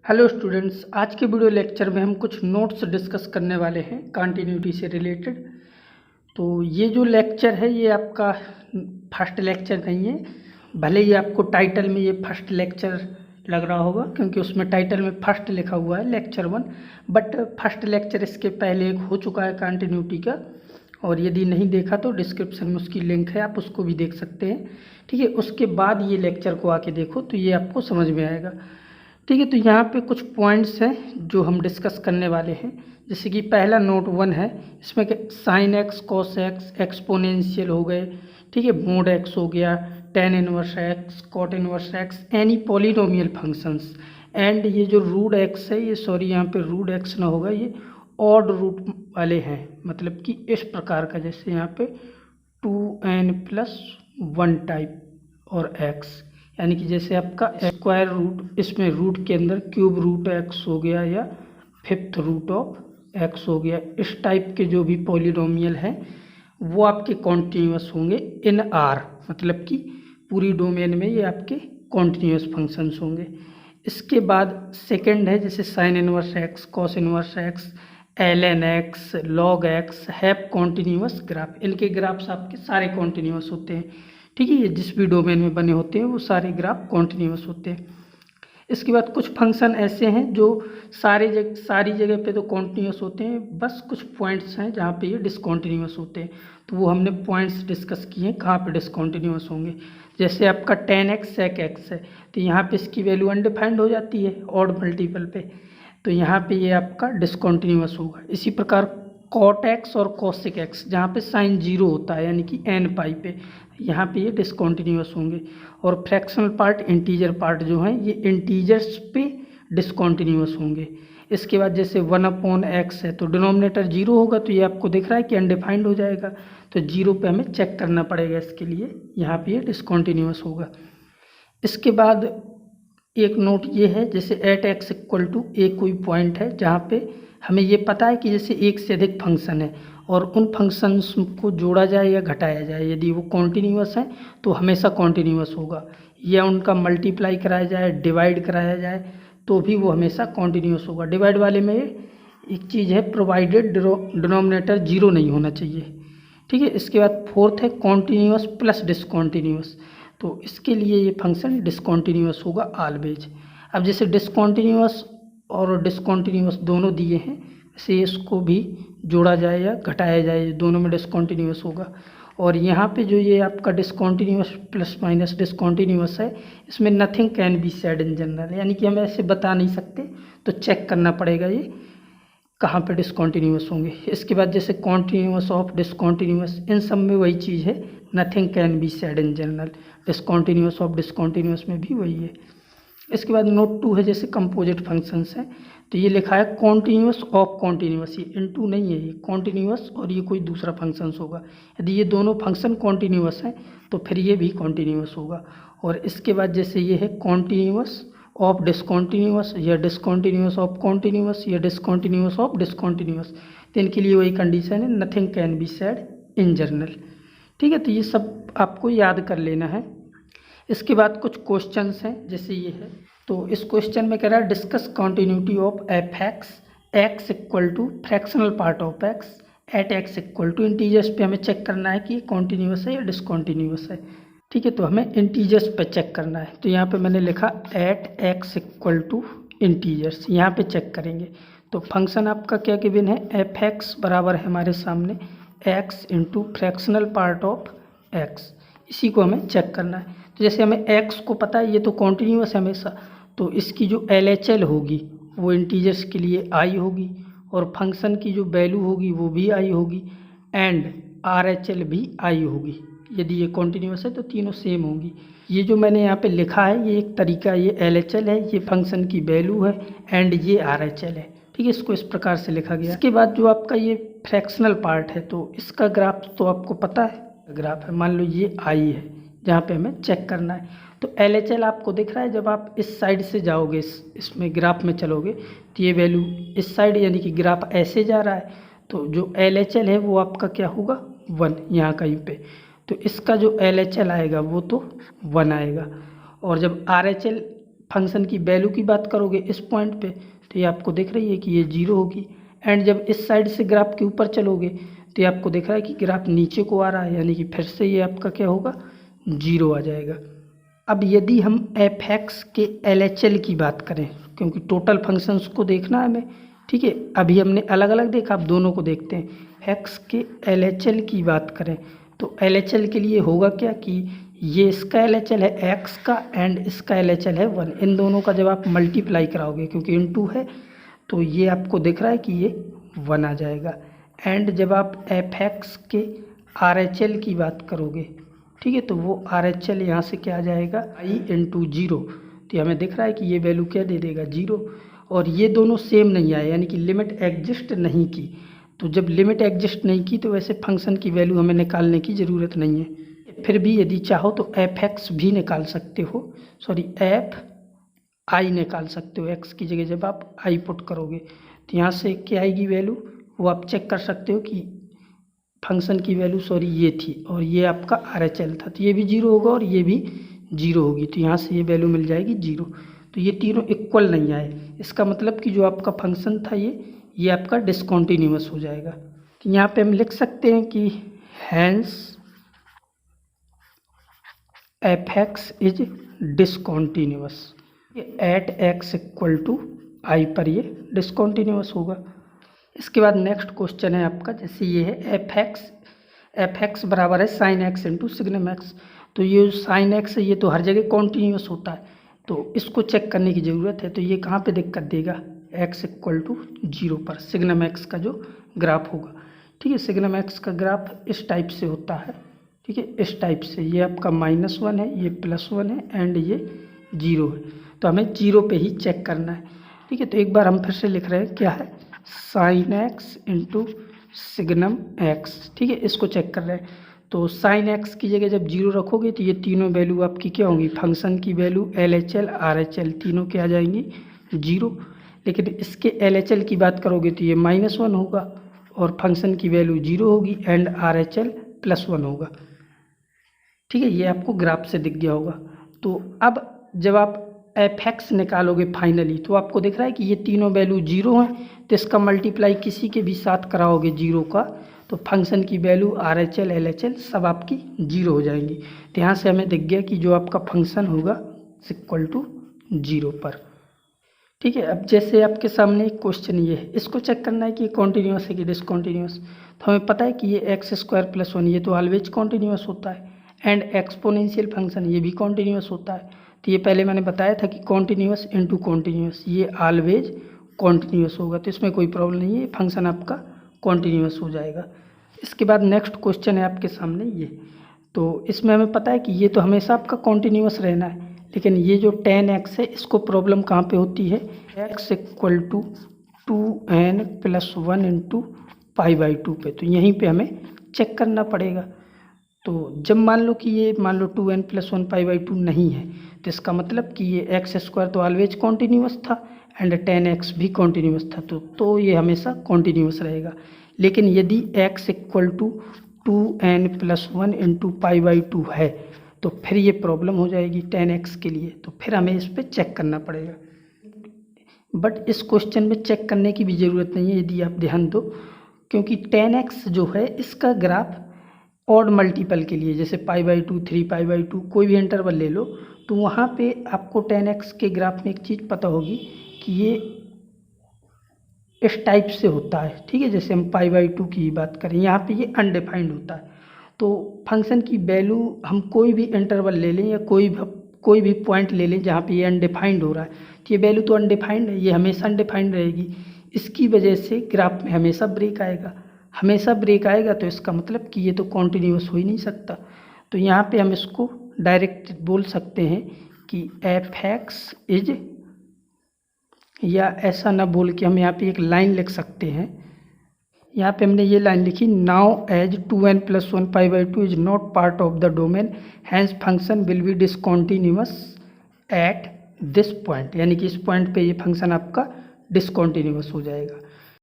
Hello students, आज के video lecture में हम कुछ नोट्स डिस्कस करने वाले हैं कंटिन्यूटी से रिलेटेड। तो ये जो लेक्चर है ये आपका फर्स्ट लेक्चर नहीं है, भले ही आपको टाइटल में ये फर्स्ट लेक्चर लग रहा होगा क्योंकि उसमें टाइटल में फर्स्ट लिखा हुआ है लेक्चर 1, बट फर्स्ट लेक्चर इसके पहले एक हो चुका है कंटिन्यूटी का, और यदि नहीं देखा तो डिस्क्रिप्शन में उसकी लिंक है, आप उसको भी देख सकते हैं। ठीक है, उसके बाद ये लेक्चर को आके देखो तो ये आपको समझ में आएगा। ठीक है, तो यहाँ पे कुछ पॉइंट्स हैं जो हम डिस्कस करने वाले हैं। जैसे कि पहला नोट 1 है, इसमें sine x, cos x, exponential हो गए। ठीक है, मोड एक्स हो गया, tan inverse x, cot inverse x, any polynomial functions. And ये जो रूट एक्स है, ये सॉरी यहाँ पे रूट एक्स ना होगा, ये ऑड रूट वाले हैं, मतलब कि इस प्रकार का, जैसे यहाँ पे 2n+1 टाइप और एक्स, यानी कि जैसे आपका स्क्वायर रूट, इसमें रूट के अंदर क्यूब रूट एक्स हो गया या फिफ्थ रूट ऑफ एक्स हो गया, इस टाइप के जो भी पॉलिनोमियल हैं वो आपके कॉन्टिन्यूस होंगे इन आर, मतलब कि पूरी डोमेन में ये आपके कॉन्टिन्यूस फंक्शंस होंगे। इसके बाद सेकंड है, जैसे sine inverse x, cos inverse x, ln x, log x have continuous graph. इनके ग्राफ्स आपके सारे कॉन्टिन्यूस होते हैं। ठीक है, ये जिस भी डोमेन में बने होते हैं वो सारे ग्राफ कॉन्टिन्यूस होते हैं। इसके बाद कुछ फंक्शन ऐसे हैं जो सारी जगह पे तो कॉन्टिन्यूस होते हैं, बस कुछ पॉइंट्स हैं जहाँ पे ये डिसकॉन्टिन्यूस होते हैं। तो वो हमने पॉइंट्स डिस्कस किए हैं कहाँ पे डिसकॉन्टिन्यूस होंगे। जैसे आपका tan x sec x है, तो यहाँ पे इसकी वैल्यू अनडिफाइंड हो जाती है ऑड मल्टीपल पे, तो यहाँ पे ये आपका डिसकॉन्टिन्यूस होगा। इसी प्रकार cot x और cosec x, जहाँ पे साइन जीरो होता है यानी कि n पाई पे, यहाँ पे ये डिसकॉन्टिन्यूस होंगे। और फ्रैक्शनल पार्ट, इंटीजर पार्ट जो हैं ये इंटीजर्स पे डिसकॉन्टिन्यूस होंगे। इसके बाद जैसे 1/x है तो डिनोमिनेटर जीरो होगा, तो ये आपको दिख रहा है कि अनडिफाइंड हो जाएगा, तो जीरो पे हमें चेक करना पड़ेगा, इसके लिए यहाँ पे ये डिसकॉन्टिन्यूस होगा। इसके बाद एक नोट ये है, जैसे एट एक्स इक्वल टू एक कोई पॉइंट है जहाँ पे हमें ये पता है कि जैसे एक से अधिक फंक्शन है और उन फंक्शंस को जोड़ा जाए या घटाया जाए, यदि वो कॉन्टिन्यूस है तो हमेशा कॉन्टिन्यूस होगा, या उनका मल्टीप्लाई कराया जाए, डिवाइड कराया जाए तो भी वो हमेशा कॉन्टिन्यूस होगा। डिवाइड वाले में एक चीज़ है, प्रोवाइडेड डिनोमिनेटर जीरो नहीं होना चाहिए। ठीक है, इसके बाद फोर्थ है कॉन्टिन्यूस प्लस डिसकॉन्टिन्यूस, तो इसके लिए ये फंक्शन डिसकॉन्टिन्यूस होगा ऑलवेज। अब जैसे डिसकॉन्टिन्यूस और डिसकॉन्टिन्यूस दोनों दिए हैं, से इसको भी जोड़ा जाए या घटाया जाए, दोनों में डिसकॉन्टिन्यूस होगा। और यहाँ पे जो ये आपका डिसकॉन्टिन्यूस प्लस माइनस डिसकॉन्टिन्यूस है, इसमें nothing can be said in general, यानी कि हम ऐसे बता नहीं सकते, तो चेक करना पड़ेगा ये कहाँ पे डिसकॉन्टिन्यूस होंगे। इसके बाद जैसे कॉन्टिन्यूस ऑफ डिसकॉन्टिन्यूस, इन सब में वही चीज़ है, nothing can be said in general. Discontinuous of discontinuous में भी वही है। इसके बाद नोट 2 है, जैसे कंपोजिट फंक्शंस हैं, तो ये लिखा है कॉन्टिन्यूस ऑफ कॉन्टिन्यूस, ये इनटू नहीं है, ये कॉन्टिन्यूस और ये कोई दूसरा फंक्शंस होगा। यदि ये दोनों फंक्शन कॉन्टिन्यूस हैं तो फिर ये भी कॉन्टिन्यूस होगा। और इसके बाद जैसे ये है कॉन्टिन्यूस ऑफ डिसकॉन्टिन्यूस, या डिसकॉन्टिन्यूस ऑफ कॉन्टिन्यूस, या डिसकॉन्टिन्यूस ऑफ डिसकॉन्टिन्यूस, तो इनके लिए वही कंडीशन है, nothing can be said in general. ठीक है, तो ये सब आपको याद कर लेना है। इसके बाद कुछ क्वेश्चंस हैं, जैसे ये है, तो इस क्वेश्चन में कह रहा है discuss continuity of f x, x equal to fractional part of x at x equal to integers पे हमें चेक करना है कि ये कॉन्टिन्यूस है या डिसकॉन्टिन्यूस है। ठीक है, तो हमें इंटीजर्स पे चेक करना है, तो यहाँ पे मैंने लिखा at x equal to integers, यहाँ पे चेक करेंगे। तो फंक्शन आपका क्या गिवन है, एफ एक्स बराबर है हमारे सामने x into fractional part of x, इसी को हमें चेक करना है। तो जैसे हमें एक्स को पता है ये तो कॉन्टिन्यूस है हमेशा, तो इसकी जो LHL होगी वो इंटीजर्स के लिए आई होगी, और फंक्शन की जो वैल्यू होगी वो भी आई होगी, एंड RHL भी आई होगी। यदि ये कॉन्टिन्यूस है तो तीनों सेम होंगी। ये जो मैंने यहाँ पे लिखा है ये एक तरीका, ये LHL है, ये फंक्शन की वैल्यू है, एंड ये RHL है। ठीक है, इसको इस प्रकार से लिखा गया। इसके बाद जो आपका ये फ्रैक्शनल पार्ट है, तो इसका ग्राफ तो आपको पता है, ग्राफ है, मान लो ये आई है जहाँ पे हमें चेक करना है। तो LHL आपको दिख रहा है, जब आप इस साइड से जाओगे, इसमें ग्राफ में चलोगे तो ये वैल्यू इस साइड, यानी कि ग्राफ ऐसे जा रहा है, तो जो LHL है वो आपका क्या होगा, 1 यहाँ कहीं पे, तो इसका जो LHL आएगा वो तो 1 आएगा। और जब RHL फंक्शन की वैल्यू की बात करोगे इस पॉइंट पे तो ये आपको दिख रही है कि ये 0 होगी। एंड जब इस साइड से ग्राफ के ऊपर चलोगे तो ये आपको दिख रहा है कि ग्राफ नीचे को आ रहा है, यानी कि फिर से ये आपका क्या होगा 0 आ जाएगा। अब यदि हम f(x) के LHL की बात करें, क्योंकि टोटल फंक्शंस को देखना है हमें, ठीक है, अभी हमने अलग अलग देखा, अब दोनों को देखते हैं। x के LHL की बात करें तो LHL के लिए होगा क्या कि ये इसका LHL है x का एंड इसका LHL है 1। इन दोनों का जब आप मल्टीप्लाई कराओगे, क्योंकि इनटू है, तो ये आपको दिख रहा है कि ये 1 आ जाएगा। एंड जब आप f(x) के RHL की बात करोगे, ठीक है, तो वो RHL यहाँ से क्या आ जाएगा i इंटू 0, तो हमें दिख रहा है कि ये वैल्यू क्या दे देगा 0। और ये दोनों सेम नहीं आए, यानी कि लिमिट एग्जिस्ट नहीं की। तो जब लिमिट एग्जिस्ट नहीं की तो वैसे फंक्शन की वैल्यू हमें निकालने की ज़रूरत नहीं है। फिर भी यदि चाहो तो f(x) भी निकाल सकते हो, सॉरी f(i) निकाल सकते हो। x की जगह जब आप i पुट करोगे तो यहाँ से क्या आएगी वैल्यू, वो आप चेक कर सकते हो कि फंक्शन की वैल्यू सॉरी ये थी और ये आपका RHL था, तो ये भी 0 होगा और ये भी 0 होगी, तो यहाँ से ये वैल्यू मिल जाएगी 0। तो ये तीनों इक्वल नहीं आए, इसका मतलब कि जो आपका फंक्शन था ये आपका डिसकंटिन्यूअस हो जाएगा। तो यहाँ पे हम लिख सकते हैं कि hence f(x) is discontinuous, at x equal to i पर ये डिसकंटिन्यूअस होगा। इसके बाद नेक्स्ट क्वेश्चन है आपका, जैसे ये है f(x) बराबर है sin x into signum x। तो ये sin x है, ये तो हर जगह कॉन्टीन्यूस होता है, तो इसको चेक करने की ज़रूरत है। तो ये कहाँ पे दिक्कत देगा, x इक्वल टू 0 पर सिग्नम x का जो ग्राफ होगा, ठीक है। सिग्नम x का ग्राफ इस टाइप से होता है, ठीक है, इस टाइप से। ये आपका -1 है, ये +1 है एंड ये 0 है, तो हमें 0 पे ही चेक करना है, ठीक है। तो एक बार हम फिर से लिख रहे हैं, क्या है sin x into signum x, ठीक है, इसको चेक कर रहे हैं। तो sin x की जगह जब 0 रखोगे तो ये तीनों वैल्यू आपकी क्या होंगी, फंक्शन की वैल्यू LHL RHL तीनों क्या आ जाएंगी 0। लेकिन इसके LHL की बात करोगे तो ये -1 होगा और फंक्शन की वैल्यू 0 होगी एंड RHL +1 होगा, ठीक है। ये आपको ग्राफ से दिख गया होगा। तो अब जब आप f(x) निकालोगे फाइनली तो आपको दिख रहा है कि ये तीनों वैल्यू 0 हैं, तो इसका मल्टीप्लाई किसी के भी साथ कराओगे 0 का तो फंक्शन की वैल्यू RHL LHL सब आपकी 0 हो जाएंगी। तो यहाँ से हमें दिख गया कि जो आपका फंक्शन होगा इक्वल टू 0 पर, ठीक है। अब जैसे आपके सामने एक क्वेश्चन ये है, इसको चेक करना है कि कॉन्टीन्यूस है कि डिसकॉन्टीन्यूस। तो हमें पता है कि ये x² + 1 ये तो ऑलवेज कॉन्टीन्यूस होता है एंड एक्सपोनेंशियल फंक्शन ये भी कॉन्टीन्यूस होता है। तो ये पहले मैंने बताया था कि कॉन्टीन्यूस इंटू कॉन्टीन्यूस ये ऑलवेज कॉन्टीन्यूस होगा, तो इसमें कोई प्रॉब्लम नहीं है, फंक्शन आपका कॉन्टीन्यूस हो जाएगा। इसके बाद नेक्स्ट क्वेश्चन है आपके सामने ये, तो इसमें हमें पता है कि ये तो हमेशा आपका कॉन्टीन्यूस रहना है, लेकिन ये जो tan x है इसको प्रॉब्लम कहाँ पे होती है, x equal to 2n + 1 into π/2 पे, तो यहीं पे हमें चेक करना पड़ेगा। तो जब मान लो कि ये 2n + 1 π/2 नहीं है तो इसका मतलब कि ये x² तो ऑलवेज कॉन्टीन्यूस था एंड tan x भी कॉन्टीन्यूस था, तो ये हमेशा कॉन्टीन्यूस रहेगा। लेकिन यदि x equal to 2n + 1 into π/2 है तो फिर ये प्रॉब्लम हो जाएगी tan x के लिए, तो फिर हमें इस पर चेक करना पड़ेगा। बट इस क्वेश्चन में चेक करने की भी ज़रूरत नहीं है यदि आप ध्यान दो, क्योंकि tan x जो है इसका ग्राफ ऑड मल्टीपल के लिए, जैसे π/2 3 π/2 कोई भी इंटरवल ले लो, तो वहाँ पे आपको tan x के ग्राफ में एक चीज़ पता होगी कि ये इस टाइप से होता है, ठीक है। जैसे हम π/2 की बात करें, यहाँ पे ये अनडिफाइंड होता है, तो फंक्शन की वैल्यू हम कोई भी इंटरवल ले लें या कोई भी पॉइंट ले लें जहाँ पे ये अनडिफाइंड हो रहा है, तो ये वैल्यू तो अनडिफाइंड है, ये हमेशा अनडिफाइंड रहेगी। इसकी वजह से ग्राफ में हमेशा ब्रेक आएगा, तो इसका मतलब कि ये तो कॉन्टीन्यूस हो ही नहीं सकता। तो यहाँ पे हम इसको डायरेक्ट बोल सकते हैं कि f(x) इज, या ऐसा ना बोल के हम यहाँ पे एक लाइन लिख सकते हैं। यहाँ पे हमने ये लाइन लिखी, now as 2n + 1 π/2 is not part of the domain hence function will be discontinuous at this point, यानी कि इस पॉइंट पे ये फंक्शन आपका डिसकॉन्टीन्यूअस हो जाएगा।